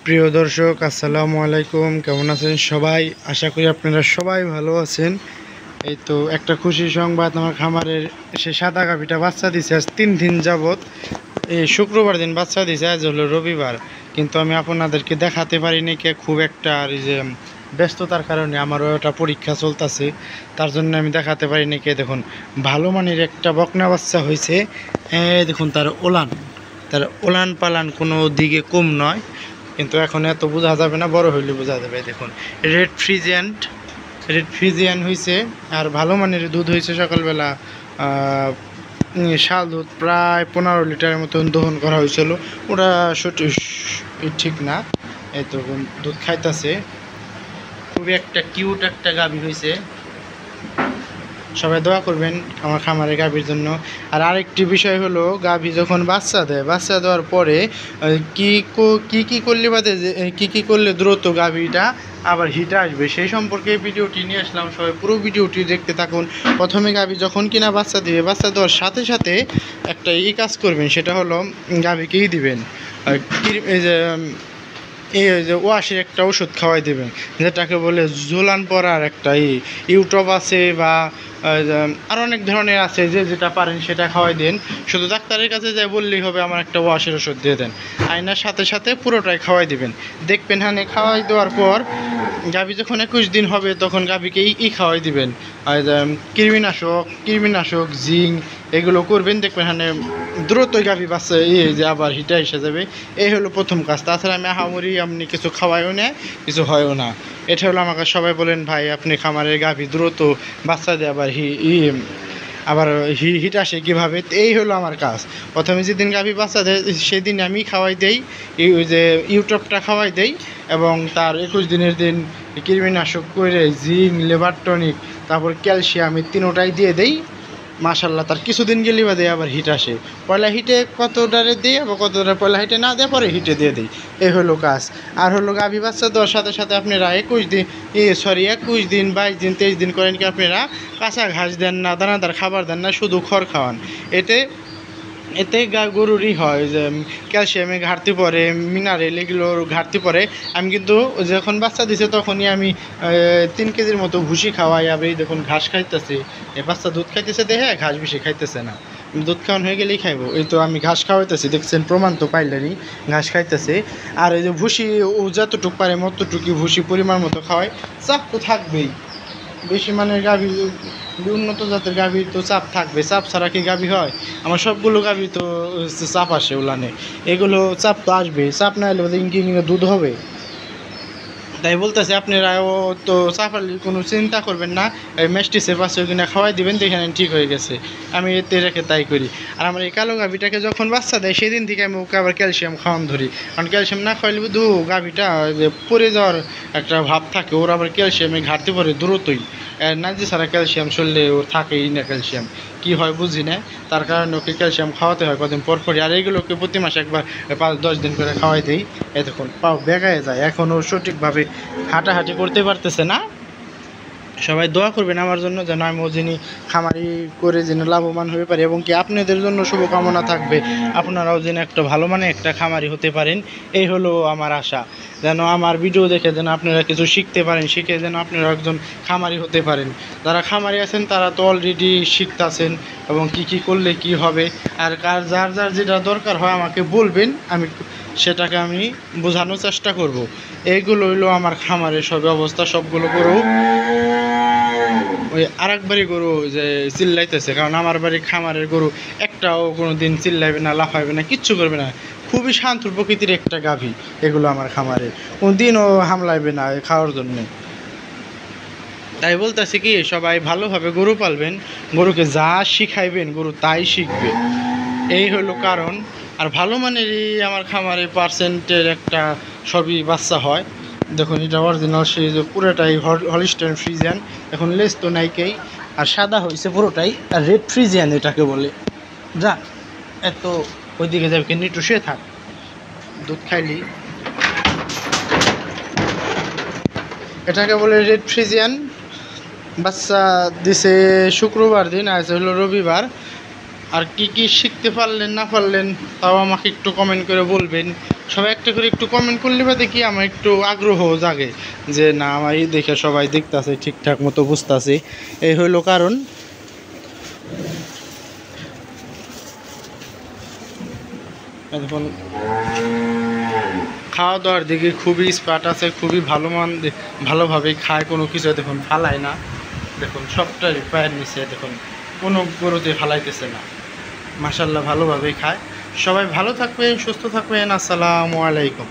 প্রিয় দর্শক আসসালামু আলাইকুম, কেমন আছেন সবাই? আশা করি আপনারা সবাই ভালো আছেন। এই তো একটা খুশি সংবাদ, আমার খামারের সে সাদা গাভীটা বাচ্চা দিছে আজ 3 দিন যাবত। এই শুক্রবার দিন বাচ্চা দিছে, আজ হলো রবিবার, কিন্তু আমি আপনাদেরকে দেখাতে পারিনি কে খুব একটা আর এই যে ব্যস্ততার কারণে আমারও একটা পরীক্ষা চলতেছে, তার জন্য আমি দেখাতে পারিনি কে। দেখুন ভালো মানের একটা বকনা বাচ্চা হয়েছে। দেখুন তার ওলান পালান কোনো দিকে কম নয়, কিন্তু এখন এত বোঝা যাবে না, বড় হইলে বোঝা যাবে। দেখুন রেড ফ্রিজিয়ান হয়েছে, আর ভালো মানের দুধ হয়েছে। সকালবেলা শাল দুধ প্রায় 15 লিটারের মতন দহন করা হয়েছিল, ওটা ঠিক না। এই তো দুধ খাইতেছে, খুবই একটা কিউট একটা গাভী হয়েছে। সবাই দোয়া করবেন আমার খামারের গাভীর জন্য। আর আরেকটি বিষয় হলো, গাভী যখন বাচ্চা দেয়, বাচ্চা দেওয়ার পরে কি করলে বাদে কি করলে দ্রুত গাভীটা আবার হিটে আসবে, সেই সম্পর্কে ভিডিওটি নিয়ে আসলাম। সবাই পুরো ভিডিওটি দেখতে থাকুন। প্রথমে গাভী যখন কিনা বাচ্চা দিবে, বাচ্চা দেওয়ার সাথে সাথে একটা কাজ করবেন, সেটা হলো গাভীকেই দিবেন এই যে ওয়াশের একটা ওষুধ খাওয়াই দেবেন, যেটাকে বলে ঝোলান পড়ার একটা ইউটিউব আছে বা আর অনেক ধরনের আছে, যেটা পারেন সেটা খাওয়াই দেন। শুধু ডাক্তারের কাছে যাই বললেই হবে আমার একটা ওয়াশের ওষুধ দিয়ে দেন, আয়নার সাথে সাথে পুরোটাই খাওয়াই দিবেন। দেখবেন হ্যাঁ, খাওয়াই দেওয়ার পর গাভী যখন 21 দিন হবে, তখন গাভীকে খাওয়াই দিবেন কৃমিনাশক জিঙ্ক, এগুলো করবেন। দেখবেন হ্যাঁ দ্রুতই গাভী বাচ্চা যে আবার হিটা এসে যাবে। এই হলো প্রথম কাজ। তাছাড়া আমি আহামরি আপনি কিছু খাওয়াইও না, কিছু হয়ও না। এটা হলো আমাকে সবাই বলেন, ভাই আপনি খামারের গাভী দ্রুত বাচ্চা দিয়ে আবার হিট আসে কীভাবে? এই হলো আমার কাজ। প্রথমে যেদিন গাভী বাচ্চা দেয় সেদিন আমি খাওয়াই দেই ওই যে ইউটিউবটা খাওয়াই দেই, এবং তার 21 দিনের দিন কৃমিনাশক করে জিঙ্ক, লেবার টনিক, তারপর ক্যালসিয়াম, এই তিনোটাই দিয়ে দেই। মাশাল্লাহ, তার কিছুদিন গেলে বাদে আবার হিট আসে। পয়লা হিটে কতটারে দিই, আবার কতটা পয়লা হিটে না দেয়, পরে হিটে দিয়ে দিই। এই হলো কাজ। আর হলো গাভী বাচ্চা দেওয়ার সাথে সাথে আপনারা 21 দিন 22 দিন 23 দিন করেন কি, আপনারা কাঁচা ঘাস দেন না, দানাদার খাবার দেন না, শুধু খড় খাওয়ান। এতে গরুরই হয় যে ক্যালসিয়ামে ঘাটতি পড়ে, মিনারেল এগুলোর ঘাটতি পড়ে। আমি কিন্তু যখন বাচ্চা দিছে তখনই আমি 3 কেজির মতো ভুসি খাওয়াই। আবার এই দেখুন ঘাস খাইতেছে, বাচ্চা দুধ খাইতেছে দেখে ঘাস বেশি খাইতেছে না, দুধ খাওয়ান হয়ে গেলেই খাইবো। এই তো আমি ঘাস খাওয়াইতেছি, দেখছেন প্রমাণ তো পাইলেনি, ঘাস খাইতেছে। আর এই যে ভুসি ও যতটুকু পারে মতটুকু ভুসি পরিমাণ মতো খাওয়াই। চাপ তো থাকবেই, বেশি মানের গাভী, উন্নত জাতের গাভীর তো চাপ থাকবে, চাপ ছাড়া কি গাভী হয়? আমার সবগুলো গাভী তো চাপ আসে উলানে, এগুলো চাপ তো আসবে, চাপ না এলে দুধ হবে। তাই বলতেছে আপনারাও তো চাপালি কোনো চিন্তা করবেন না, এই ম্যাস্টিসের পাশে কিনা খাওয়াই দিবেন, দেখেন ঠিক হয়ে গেছে। আমি এতে রেখে তাই করি। আর আমার এই কালো গাভীটাকে যখন বাচ্চা দেয় সেদিন থেকে আমি ওকে আবার ক্যালসিয়াম খাওয়ান ধরি, কারণ ক্যালসিয়াম না খাওয়াইলে গাভীটা পড়ে যাওয়ার একটা ভাব থাকে, ওর আবার ক্যালসিয়ামে ঘাটতি পড়ে দ্রুতই। না যে সারা ক্যালসিয়াম শরীরে ওর থাকেই না, ক্যালসিয়াম কী হয় বুঝি না, তার কারণে ওকে ক্যালসিয়াম খাওয়াতে হয় কদিন পর পরই। আর এইগুলোকে প্রতি মাসে একবার 5-10 দিন করে খাওয়াই দিই। এই দেখুন পাও বেগায় যায়, এখন ও সঠিকভাবে হাঁটাহাঁটি করতে পারতেছে না। সবাই দোয়া করবেন আমার জন্য, যেন আমি যিনি খামারি করে যেন লাভবান হতে পারি, এবং কি আপনাদের জন্য শুভকামনা থাকবে, আপনারাও যেন একটা ভালো মানে একটা খামারি হতে পারেন। এই হলো আমার আশা, যেন আমার ভিডিও দেখে যেন আপনারা কিছু শিখতে পারেন, শিখে যেন আপনারা একজন খামারি হতে পারেন। যারা খামারি আছেন তারা তো অলরেডি শিখতেছেন, এবং কি করলে কি হবে। আর যার যেটা দরকার হয় আমাকে বলবেন, সেটাকে আমি বোঝানোর চেষ্টা করব। এইগুলো হইলো আমার খামারের সব অবস্থা। সবগুলো গরু ওই আরেকবারই গরু যে চিল্লাইতেছে, কারণ আমার বাড়ির খামারের গরু একটাও কোনো দিন চিল্লাইবে না, লাফাইবে না, কিচ্ছু করবে না, খুবই শান্ত প্রকৃতির একটা গাভী। এগুলো আমার খামারে কোনো দিনও হামলাইবে না খাওয়ার জন্যে। তাই বলতেছি কি, সবাই ভালোভাবে গরু পালবেন, গরুকে যা শিখাইবেন গরু তাই শিখবে, এই হলো কারণ। আর ভালো মানেরই আমার খামারে পার্সেন্টের একটা সবই বাচ্চা হয়। দেখুন এটা অরিজিনাল, সেই যে পুরোটাই হলিস্টাইন ফ্রিজিয়ান, এখন লেস তো নাইকেই, আর সাদা হয়েছে পুরোটাই। আর রেড ফ্রিজিয়ান এটাকে বলে। যা এত ওইদিকে যাবে, কিন্তু একটু শুয়ে থাক, দুধ খাইলি। এটাকে বলে রেড ফ্রিজিয়ান। বাচ্চা দিছে শুক্রবার দিন, আজ হলো রবিবার। আর কি কি শিখতে পারলেন না পারলেন তাও আমাকে একটু কমেন্ট করে বলবেন। সবাই একটা করে একটু কমেন্ট করলে বা দেখি আমার একটু আগ্রহ জাগে যে না আমার এই দেখে সবাই দেখতাছে ঠিকঠাক মতো বুঝতাছে। এই হইলো কারণ। এখন খাওয়া দাওয়ার দিকে খুবই স্পার্ট আছে, খুবই ভালোভাবেই খায়, কোনো কিছু দেখুন ফালায় না। দেখুন সবটাই পায়ের নিচে, দেখুন কোনো গরুতে ফালাইতেছে না, মাশাল্লাহ ভালোভাবেই খায়। সবাই ভালো থাকবেন, সুস্থ থাকবেন। আসসালামু আলাইকুম।